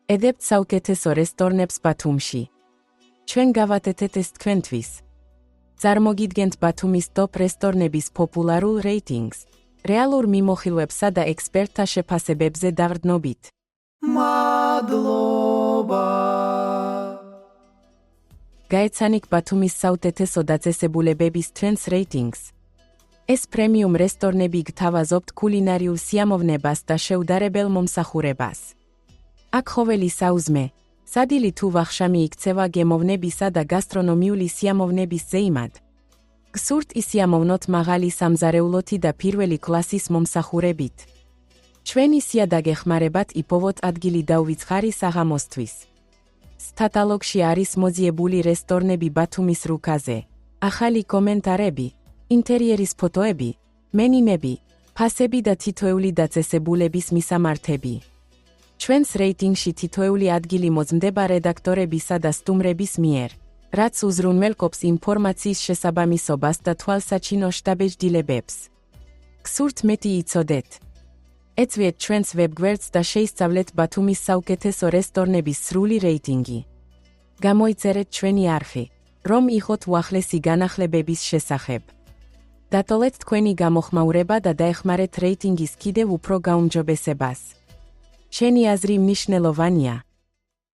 ედებთ საუკეთესო რესტორნებს ბათუმში. ჩვენ გავათეთეთ ეს თქვენთვის. წარმოგიდგენთ ბათუმის ტოპ რესტორნების პოპულარულ რეიტინგს, რეალურ მიმოხილვებსა და ექსპერტთა შეფასებებზე დავრდნობით. მადლობა. გაეცანით ბათუმის საუკეთესო დაწესებულებების თქვენს რეიტინგს. ეს პრემიუმ რესტორნები გთავაზობთ კულინარიულ სიამოვნებას და შეუდარებელ მომსახურებას. აქ ყოველი საუზმე, სადილი თუ ვახშამი იქცევა გემოვნებისა და გასტრონომიული სიამოვნების ზეიმად. გსურთ ისიამოვნოთ მაღალი სამზარეულოთი და პირველი კლასის მომსახურებით. ჩვენი სია დაგეხმარებათ იპოვოთ ადგილი დაუვიწყარი საღამოსთვის. კატალოგში არის მოძიებული რესტორნები ბათუმის რუკაზე, ახალი კომენტარები, ინტერიერის ფოტოები, მენიუმები, ფასები და თითოეული დაწესებულების მისამართები. ჩვენს რეიტინგში თითოეული ადგილი მოწმდება რედაქტორებისა და სტუმრების მიერ, რაც უზრუნველყოფს ინფორმაციის შესაბამისობას და თვალსაჩინო შთაბეჭდილებებს. გსურთ მეტი იცოდეთ? ეწვიეთ ჩვენს ვებგვერდს და შეისწავლეთ ბათუმის საუკეთესო რესტორნების სრული რეიტინგი. გამოიწერეთ ჩვენი არხი, რომ იყოთ უახლესი განახლებების შესახებ. დატოვეთ თქვენი გამოხმაურება და დაეხმარეთ რეიტინგის კიდევ უფრო გაუმჯობესებას. შენი აზრი მნიშვნელოვანია.